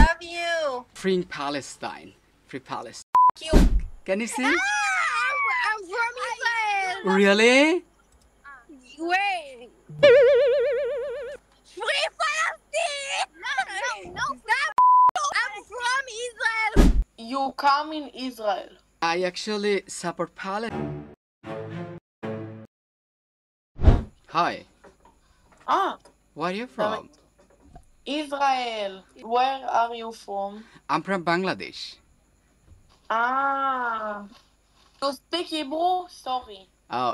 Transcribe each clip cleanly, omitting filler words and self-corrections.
Love you. Freeing Palestine. Free Palestine. You. Can you see? I'm from Israel. Really? Wait. Free Palestine. No. I'm from Israel. You come in Israel. I actually support Palestine. Hi. Where are you from? Israel. Where are you from? I'm from Bangladesh. You speak Hebrew? Sorry.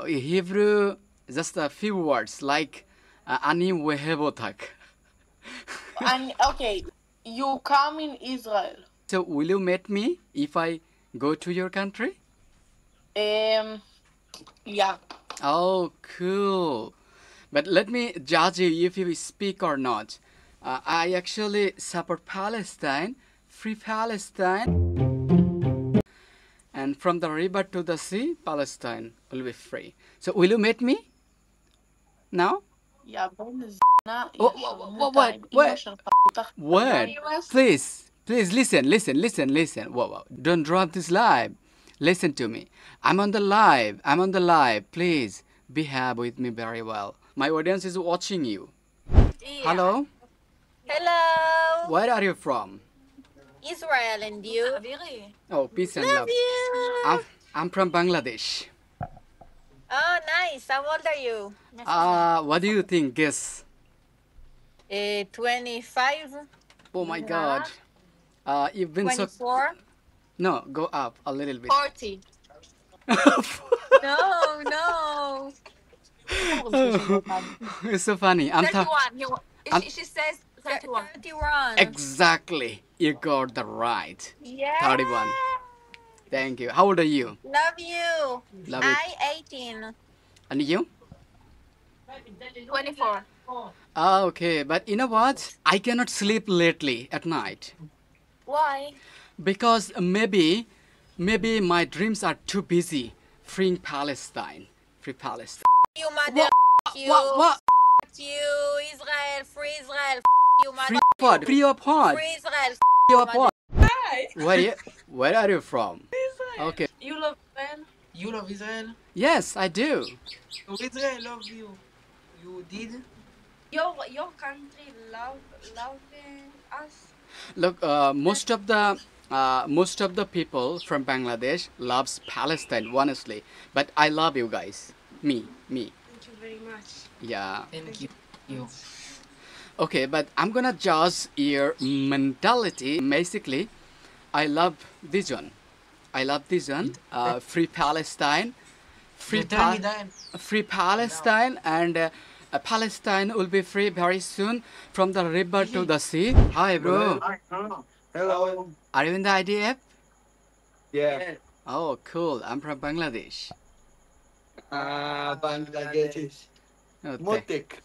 Hebrew, just a few words like ani wehevotak. And okay, you come in Israel. So will you meet me if I go to your country? Yeah. Oh, cool. But let me judge you if you speak or not. I actually support Palestine, free Palestine. And from the river to the sea, Palestine will be free. So will you meet me now? What? Please listen. Whoa. Don't drop this live. Listen to me. I'm on the live. Please behave with me very well. My audience is watching you. Yeah. Hello? Hello. Where are you from? Israel, and you? Oh, peace and love. Love you. I'm from Bangladesh. Oh, nice. How old are you? What do you think? Guess. 25. Oh my God. You've been 24. No, go up a little bit. 40. No. It's so funny. 31. She says 31. 31. Exactly. You got the right. Yeah. 31. Thank you. How old are you? Love you. Love you. I 18. And you? 24. Okay, but you know what? I cannot sleep lately at night. Why? Because maybe my dreams are too busy freeing Palestine. Free Palestine. You mother. You. What? You. Israel. Free Israel. You mother. Free what? Free of what? Free Israel. Free of what? Hi. Where are you from? Israel. Okay. You love Israel? You love Israel? Yes, I do. Israel loves you. You did? Your country love us. Look, most of the people from Bangladesh loves Palestine, honestly. But I love you guys. Me. Thank you very much. Yeah. Thank you. Okay, but I'm gonna judge your mentality. Basically, I love this one. Free Palestine. Free Palestine, and Palestine will be free very soon from the river to the sea. Hi, bro. Hello. Are you in the IDF? Yeah. Oh, cool. I'm from Bangladesh. Bangladesh. Oh, Motek.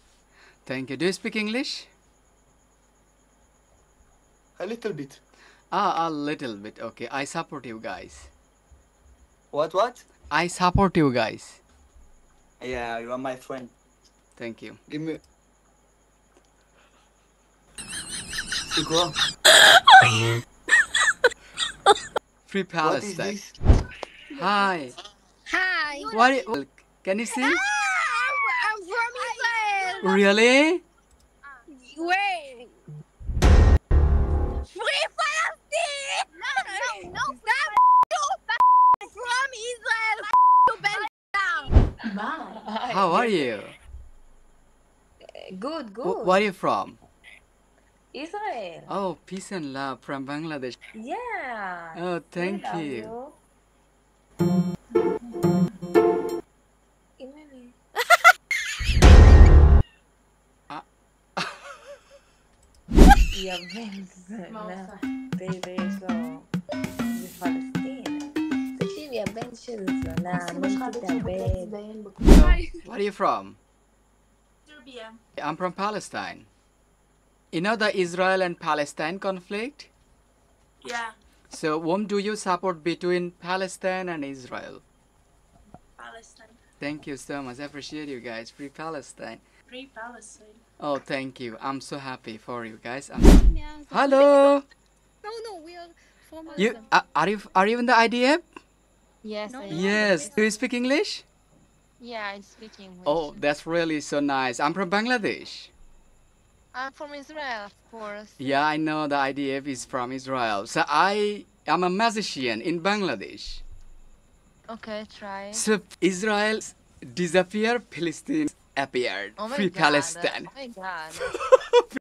thank you. Do you speak English? A little bit. A little bit. Okay, I support you guys. What? I support you guys. Yeah, you are my friend. Thank you. Give me. C'est quoi? Free What is Palestine. this? Hi. Hi. What? Can you see? I'm from Israel. Really? Wait. Free Palestine. No. Stop. From Israel. You bend down. How are you? Good. Where are you from? Israel. Oh, peace and love from Bangladesh. Yeah. Oh, thank We love you. Imagine. Ja, baby, so בפלסטין. תקשיבי, הבן של זונה, מתאבד. Where are you from? Serbia. I'm from Palestine. You know the Israel and Palestine conflict? Yeah. So whom do you support between Palestine and Israel? Palestine. Thank you so much. I appreciate you guys. Free Palestine. Free Palestine. Oh, thank you. I'm so happy for you guys. Hello. no, we are from You Muslim. are you in the IDF? Yes, No, I no. Yes. Do you speak English? Yeah, I speak English. Oh, that's really so nice. I'm from Bangladesh. I'm from Israel, of course. Yeah, I know the IDF is from Israel. So I am a musician in Bangladesh. Okay, try. So Israel disappeared, Palestine appeared. Oh my Free God. Palestine. Oh my God.